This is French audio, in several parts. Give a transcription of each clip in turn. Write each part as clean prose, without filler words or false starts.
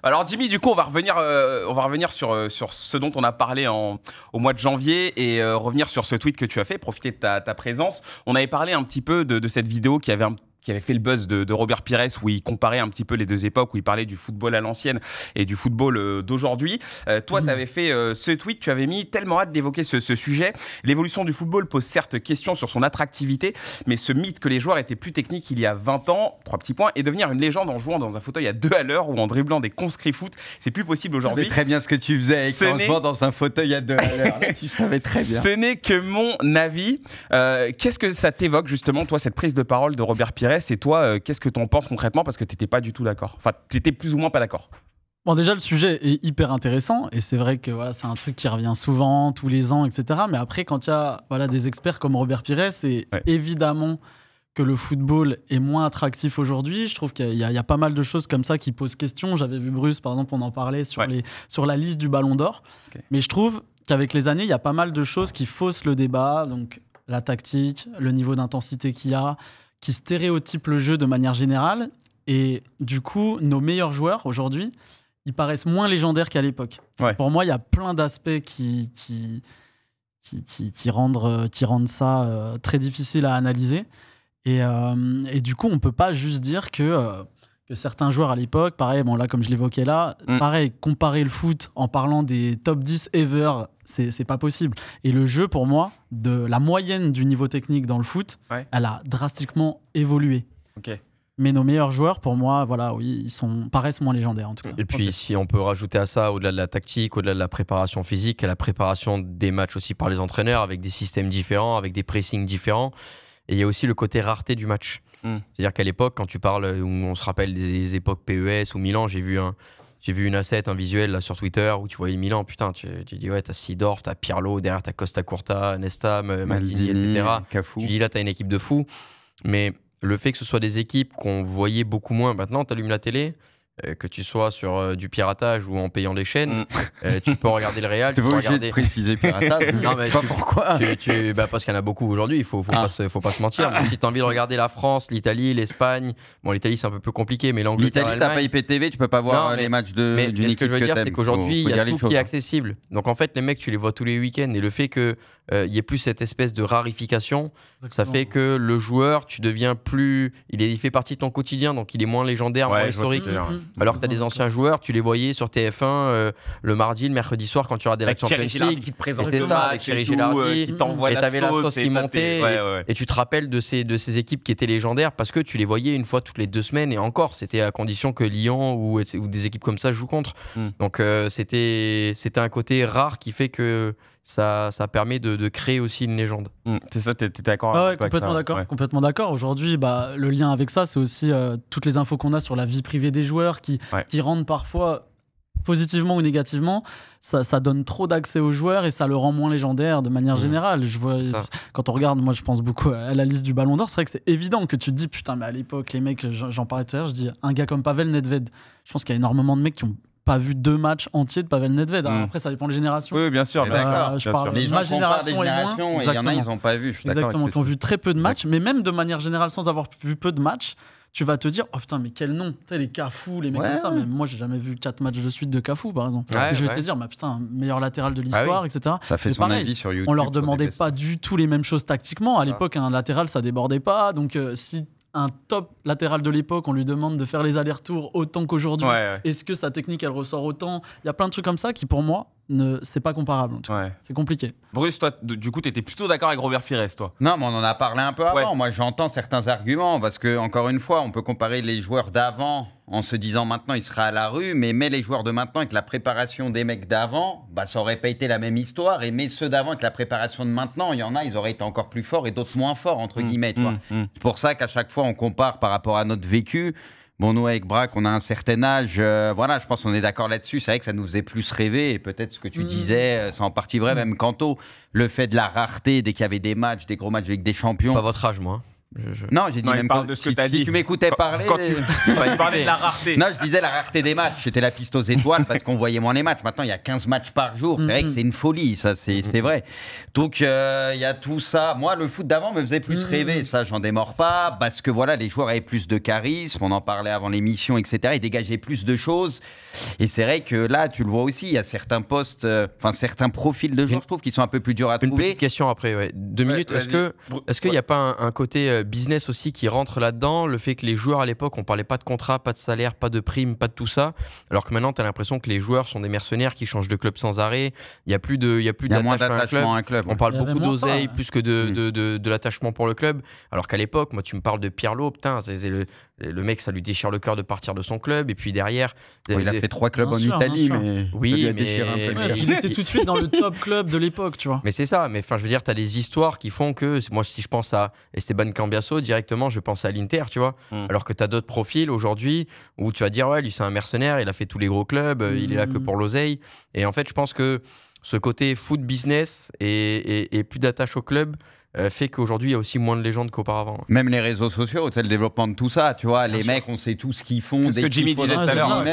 Alors Jimmy, du coup, on va revenir sur ce dont on a parlé au mois de janvier et revenir sur ce tweet que tu as fait, profiter de ta présence. On avait parlé un petit peu de cette vidéo qui avait fait le buzz de Robert Pires, où il comparait un petit peu les deux époques, où il parlait du football à l'ancienne et du football d'aujourd'hui. Toi, tu avais fait ce tweet, tu avais mis tellement hâte d'évoquer ce sujet. L'évolution du football pose certes question sur son attractivité, mais ce mythe que les joueurs étaient plus techniques il y a 20 ans, 3 petits points, et devenir une légende en jouant dans un fauteuil à 2 à l'heure ou en dribblant des conscrits foot, c'est plus possible aujourd'hui. Tu savais très bien ce que tu faisais en jouant dans un fauteuil à 2 à l'heure. Tu savais très bien. Ce n'est que mon avis. Qu'est-ce que ça t'évoque justement, toi, cette prise de parole de Robert Pires? Et toi, qu'est-ce que tu en penses concrètement? Parce que tu n'étais pas du tout d'accord. Enfin, tu étais plus ou moins pas d'accord. Bon, déjà, le sujet est hyper intéressant et c'est vrai que voilà, c'est un truc qui revient souvent, tous les ans, etc. Mais après, quand il y a des experts comme Robert Pires, c'est évidemment que le football est moins attractif aujourd'hui. Je trouve qu'il y a pas mal de choses comme ça qui posent question. J'avais vu Bruce, par exemple, on en parlait sur la liste du Ballon d'Or. Okay. Mais je trouve qu'avec les années, il y a pas mal de choses qui faussent le débat. Donc, la tactique, le niveau d'intensité qu'il y a, qui stéréotype le jeu de manière générale. Et du coup, nos meilleurs joueurs, aujourd'hui, ils paraissent moins légendaires qu'à l'époque. Ouais. Pour moi, il y a plein d'aspects qui rendent ça très difficile à analyser. Et du coup, on ne peut pas juste dire que certains joueurs à l'époque, pareil, bon, là, comme je l'évoquais là, pareil, comparer le foot en parlant des top 10 ever, c'est pas possible. Et le jeu, pour moi, de la moyenne du niveau technique dans le foot, elle a drastiquement évolué. Okay. Mais nos meilleurs joueurs, pour moi, voilà, oui, paraissent moins légendaires en tout cas. Et puis, si on peut rajouter à ça, au-delà de la tactique, au-delà de la préparation physique, la préparation des matchs aussi par les entraîneurs, avec des systèmes différents, avec des pressings différents. Et il y a aussi le côté rareté du match. C'est-à-dire qu'à l'époque, quand tu parles, on se rappelle des époques PES ou Milan, j'ai vu une asset, un visuel là, sur Twitter où tu voyais Milan, putain, tu dis ouais, t'as Seedorf, t'as Pirlo, derrière t'as Costa Curta, Nesta, Maldini, etc. Cafu. Tu dis là, t'as une équipe de fous. Mais le fait que ce soit des équipes qu'on voyait beaucoup moins, maintenant, t'allumes la télé, que tu sois sur du piratage ou en payant des chaînes, tu peux regarder le Real. Tu peux regarder. Préciser piratage. Non, mais je sais pas pourquoi. Parce qu'il y en a beaucoup aujourd'hui, il faut pas se mentir. Mais si tu as envie de regarder la France, l'Italie, l'Espagne, bon, l'Italie c'est un peu plus compliqué, mais l'Angleterre, l'Italie, t'as pas IPTV, tu peux pas voir les matchs d'une équipe. Mais ce que je veux dire, c'est qu'aujourd'hui, il y a tout qui est choses. accessible. Donc en fait, les mecs, tu les vois tous les week-ends. Et le fait qu'il y ait plus cette espèce de rarification, ça fait que le joueur, tu deviens plus. Il fait partie de ton quotidien, donc il est moins légendaire, moins historique. Alors que tu as des anciens joueurs, tu les voyais sur TF1 le mardi, le mercredi soir quand tu regardais la Champions League. Qui te présente le match, avec Thierry Gélardi, qui t'envoie et la t'avais sauce, la sauce qui montait. Et tu te rappelles de ces équipes qui étaient légendaires parce que tu les voyais une fois toutes les 2 semaines et encore, c'était à condition que Lyon ou des équipes comme ça jouent contre. Donc c'était un côté rare qui fait que ça permet de créer aussi une légende. C'est ça, t'es d'accord avec complètement d'accord. Ouais. Complètement d'accord. Aujourd'hui, le lien avec ça, c'est aussi toutes les infos qu'on a sur la vie privée des joueurs qui rendent parfois positivement ou négativement, ça donne trop d'accès aux joueurs et ça le rend moins légendaire de manière générale. Quand on regarde, moi je pense beaucoup à la liste du Ballon d'Or, c'est vrai que c'est évident que tu te dis putain, mais à l'époque, les mecs, j'en parlais tout à l'heure, je dis un gars comme Pavel Nedved, je pense qu'il y a énormément de mecs qui ont pas vu 2 matchs entiers de Pavel Nedved. Après, ça dépend des générations. Oui, bien sûr. Je parle les gens ma génération des générations et il y en a, ils n'ont pas vu. Je suis exactement, qui ont vu très peu de matchs, mais même de manière générale, sans avoir vu peu de matchs, tu vas te dire, oh putain, mais quel nom, tu sais, les Cafu, les mecs comme ça. Mais moi, j'ai jamais vu 4 matchs de suite de Cafu, par exemple. Et je vais te dire, bah putain, meilleur latéral de l'histoire, etc. Ça fait son avis sur YouTube. On leur demandait pas du tout les mêmes choses tactiquement. À l'époque, un latéral, ça débordait pas. Donc, si un top latéral de l'époque, on lui demande de faire les allers-retours autant qu'aujourd'hui. Est-ce que sa technique, elle ressort autant? Il y a plein de trucs comme ça qui, pour moi, c'est pas comparable. En tout cas. C'est compliqué. Bruce, toi, du coup, tu étais plutôt d'accord avec Robert Pires, toi? Non, mais on en a parlé un peu avant. Moi, j'entends certains arguments parce que, encore une fois, on peut comparer les joueurs d'avant en se disant maintenant, il sera à la rue, mais les joueurs de maintenant avec la préparation des mecs d'avant, ça aurait pas été la même histoire. Et mais ceux d'avant avec la préparation de maintenant, il y en a, ils auraient été encore plus forts et d'autres moins forts, entre guillemets. C'est pour ça qu'à chaque fois, on compare par rapport à notre vécu. Bon, nous, avec Braque, on a un certain âge. Voilà, je pense qu'on est d'accord là-dessus. C'est vrai que ça nous faisait plus rêver. Et peut-être ce que tu disais, c'est en partie vrai. Même Kanto, le fait de la rareté, dès qu'il y avait des matchs, des gros matchs avec des champions. Pas votre âge, moi. Non, j'ai dit Non, il même parle de ce que t'as dit. Si tu m'écoutais parler. Quand tu parlais de la rareté. Non, je disais la rareté des matchs. C'était la piste aux étoiles parce qu'on voyait moins les matchs. Maintenant, il y a 15 matchs par jour. C'est vrai que c'est une folie, ça, c'est vrai. Donc, il y a tout ça. Moi, le foot d'avant me faisait plus rêver. Ça, j'en démords pas parce que voilà, les joueurs avaient plus de charisme. On en parlait avant l'émission, etc. Ils dégageaient plus de choses. Et c'est vrai que là, tu le vois aussi, il y a certains postes, certains profils de joueurs, je trouve, qui sont un peu plus durs à trouver. Une petite question après, ouais. 2 minutes. Est-ce qu'il n'y a pas un côté business aussi qui rentre là-dedans? Le fait que les joueurs à l'époque, on parlait pas de contrat, pas de salaire, pas de prime, pas de tout ça. Alors que maintenant, tu as l'impression que les joueurs sont des mercenaires qui changent de club sans arrêt. Il n'y a plus d'attachement à un club. On parle beaucoup d'oseille plus que de l'attachement pour le club. Alors qu'à l'époque, moi, tu me parles de Pirlo, putain, c'est le mec, ça lui déchire le cœur de partir de son club. Et puis derrière. Il a fait 3 clubs en Italie, mais. Oui, mais. Il était tout de suite dans le top club de l'époque, tu vois. Mais c'est ça. Mais enfin, je veux dire, tu as des histoires qui font que. Moi, si je pense à Esteban Cambiasso, directement, je pense à l'Inter, tu vois. Alors que tu as d'autres profils aujourd'hui où tu vas dire, ouais, lui, c'est un mercenaire, il a fait tous les gros clubs, il est là que pour l'oseille. Et en fait, je pense que ce côté foot business et plus d'attache au club. Fait qu'aujourd'hui, il y a aussi moins de légendes qu'auparavant. Même les réseaux sociaux, le développement de tout ça, tu vois, les mecs, on sait tout ce qu'ils font. C'est ce que Jimmy disait tout à l'heure.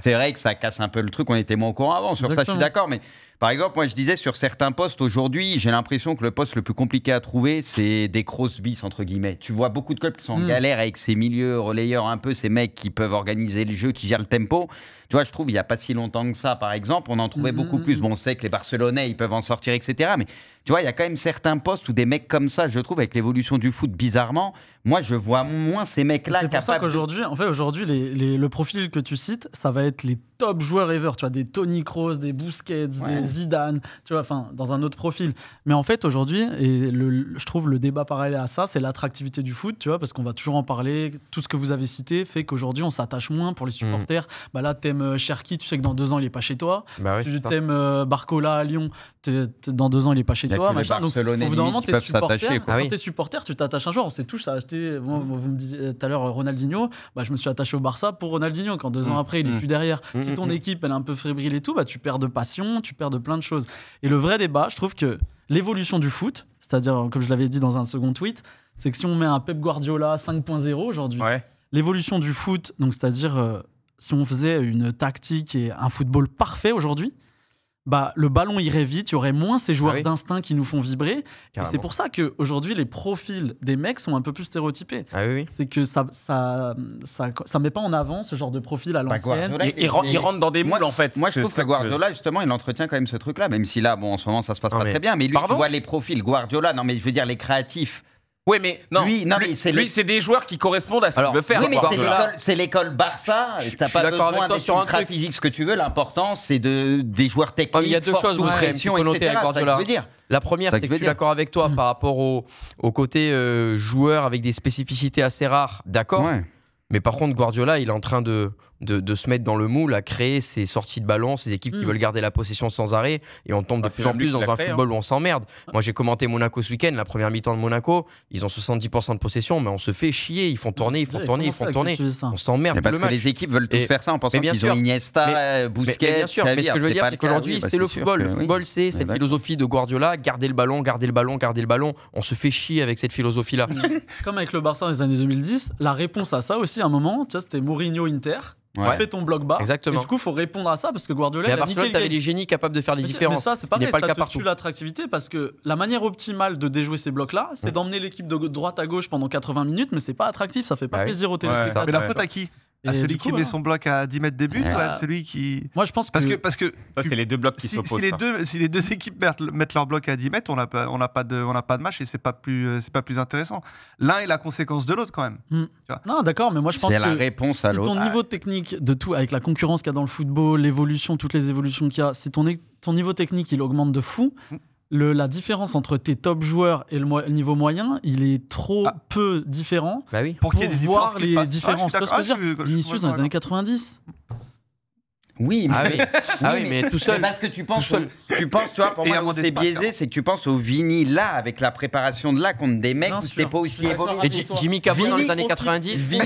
C'est vrai que ça casse un peu le truc, on était moins au courant avant. Sur ça, je suis d'accord, mais par exemple, moi, je disais sur certains postes aujourd'hui, j'ai l'impression que le poste le plus compliqué à trouver, c'est des cross-bis, entre guillemets. Tu vois beaucoup de clubs qui sont en galère avec ces milieux relayeurs, un peu ces mecs qui peuvent organiser le jeu, qui gèrent le tempo. Tu vois, je trouve, il n'y a pas si longtemps que ça, par exemple, on en trouvait beaucoup plus. Bon, on sait que les Barcelonais, ils peuvent en sortir, etc. Mais tu vois, il y a quand même certains postes où des mecs comme ça, je trouve, avec l'évolution du foot, bizarrement, moi, je vois moins ces mecs-là capables. C'est pour ça qu'aujourd'hui, le profil que tu cites, ça va être les top joueurs ever. Tu vois, des Toni Kroos, des Busquets, des Zidane, tu vois, enfin, dans un autre profil. Mais en fait, aujourd'hui, je trouve le débat parallèle à ça, c'est l'attractivité du foot, tu vois, parce qu'on va toujours en parler. Tout ce que vous avez cité fait qu'aujourd'hui, on s'attache moins pour les supporters. Bah là, t'aimes Cherki, tu sais que dans 2 ans, il est pas chez toi. Bah oui, tu t'aimes Barcola à Lyon, dans 2 ans, il est pas chez toi. Machin. Donc, au bout d'un moment, t'es supporter. Quand t'es supporter, tu t'attaches un joueur. On s'est tous acheté. Moi, vous me disiez tout à l'heure Ronaldinho. Bah, je me suis attaché au Barça pour Ronaldinho. Quand 2 ans après, il est plus derrière. Si ton équipe, elle est un peu fébrile et tout, bah, tu perds de passion, tu perds de plein de choses. Et le vrai débat, je trouve que l'évolution du foot, c'est-à-dire, comme je l'avais dit dans un second tweet, c'est que si on met un Pep Guardiola 5.0 aujourd'hui, l'évolution du foot, donc c'est-à-dire si on faisait une tactique et un football parfait aujourd'hui, bah, le ballon irait vite, il y aurait moins ces joueurs d'instinct qui nous font vibrer. Carrément. Et c'est pour ça qu'aujourd'hui, les profils des mecs sont un peu plus stéréotypés. C'est que ça met pas en avant ce genre de profil à l'ancienne. Il rentre dans des moules, en fait. Moi, je trouve que Guardiola, justement, il entretient quand même ce truc-là, même si là, bon, en ce moment, ça se passe pas très bien. Mais lui, tu vois les profils, Guardiola, non, mais je veux dire, les créatifs. Oui, mais non, lui, c'est des joueurs qui correspondent à ce qu'il veut faire. Oui, mais c'est l'école Barça. T'as pas besoin d'être ultra physique, ce que tu veux. L'important, c'est des joueurs techniques. Il y a 2 choses qu'il faut noter avec Guardiola. La première, c'est que je suis d'accord avec toi par rapport au côté joueur avec des spécificités assez rares. D'accord. Mais par contre, Guardiola, il est en train de se mettre dans le moule, à créer ses sorties de ballon, ses équipes qui veulent garder la possession sans arrêt, et on tombe de plus en plus dans un football où on s'emmerde. Moi, j'ai commenté Monaco ce week-end, la première mi-temps de Monaco, ils ont 70% de possession, mais on se fait chier, ils font tourner, on s'emmerde. Parce que les équipes veulent tout faire ça en pensant qu'ils ont Iniesta, Busquets. Bien sûr, mais ce que je veux dire, c'est qu'aujourd'hui, c'est le football. Le football, c'est cette philosophie de Guardiola, garder le ballon, on se fait chier avec cette philosophie-là. Comme avec le Barça dans les années 2010, la réponse à ça aussi, à un moment, tu vois, c'était Mourinho-Inter. Tu fais ton bloc bas. Exactement. Et du coup, il faut répondre à ça parce que Guardiola. Mais à Barcelone, tu avais des génies capables de faire des différences. Mais ça, c'est pareil, ça tue l'attractivité parce que la manière optimale de déjouer ces blocs-là, c'est d'emmener l'équipe de droite à gauche pendant 80 minutes, mais c'est pas attractif, ça fait pas plaisir au téléspectateur. Mais la faute à qui? À celui qui met son bloc à 10 mètres des buts ou à celui qui. Moi, je pense parce que ça, c'est les deux blocs qui s'opposent. Si les deux équipes mettent leur bloc à 10 mètres, on n'a pas de match et c'est pas plus intéressant. L'un est la conséquence de l'autre quand même. Non, d'accord, mais moi je pense que la réponse à l'autre. Si ton niveau technique de tout, avec la concurrence qu'il y a dans le football, l'évolution, toutes les évolutions qu'il y a, si ton niveau technique il augmente de fou. La différence entre tes top joueurs et le niveau moyen, il est trop peu différent pour qu'il y ait des voir les différences. Vinicius dans les années 90. Oui, mais, mais tout seul. Mais parce que tu penses, tu vois, pour moi, c'est biaisé, c'est que tu penses au Vini là, avec la préparation de là, contre des mecs qui n'étaient pas aussi évolués. Et Jimmy Cavo dans les années 90. Vini,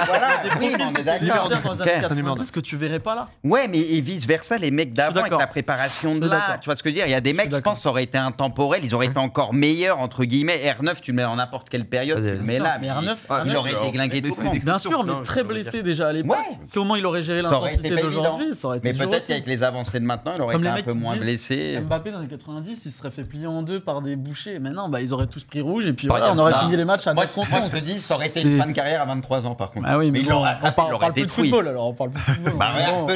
voilà, oui, on est d'accord. Dans les années 90 que tu verrais pas là. Ouais, mais et vice versa, les mecs d'avant avec la préparation de là, tu vois ce que je veux dire. Il y a des mecs, je pense, ça aurait été intemporel, ils auraient été encore meilleurs entre guillemets. R9, tu le mets dans n'importe quelle période, mais là, mais R9, il aurait déglingué tout le monde. Bien sûr, mais très blessé déjà à l'époque. Comment il aurait géré l'intensité d'aujourd'hui? Mais peut-être qu'avec les avancées de maintenant, il aurait été un peu moins blessé. Mbappé dans les 90, il se serait fait plier en deux par des bouchers. Mais non, ils auraient tous pris rouge et puis voilà, on aurait fini les matchs à 9 contre 11. Moi, je te dis, ça aurait été une fin de carrière à 23 ans par contre. Ah oui, mais il aurait attrapé, il aurait plus de football alors, on parle plus de football. Regarde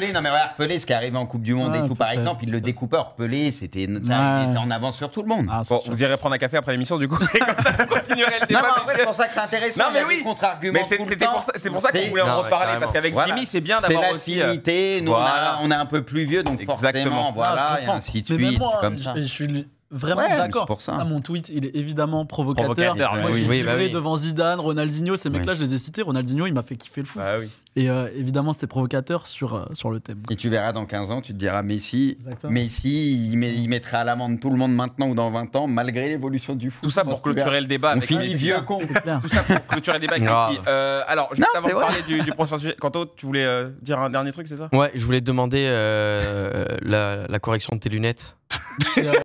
Pelé, ce qui est arrivé en Coupe du Monde et tout, par exemple, il le découpait. Pelé, c'était en avance sur tout le monde. Vous irez prendre un café après l'émission du coup. On continuerait le débat. C'est pour ça que c'est intéressant. Non mais oui. Contre-arguments. C'est pour ça qu'on voulait en reparler parce qu'avec Jimmy, c'est bien d'avoir aussi. Nous, on est un peu plus vieux, donc forcément, voilà, et ainsi de suite. Comme ça. Je suis vraiment d'accord. Mon tweet, il est évidemment provocateur. Moi, j'ai juré devant Zidane, Ronaldinho, ces mecs-là, je les ai cités. Ronaldinho, il m'a fait kiffer le foot. Et évidemment, c'était provocateur sur le thème. Et tu verras dans 15 ans, tu te diras Messi, il mettrait à l'amende tout le monde maintenant ou dans 20 ans, malgré l'évolution du foot. Tout ça pour clôturer le débat. On finit vieux con. Tout ça pour clôturer le débat avec Messi. Alors, juste avant de parler du prochain sujet, Quentin, tu voulais dire un dernier truc, c'est ça? Ouais, je voulais te demander la correction de tes lunettes.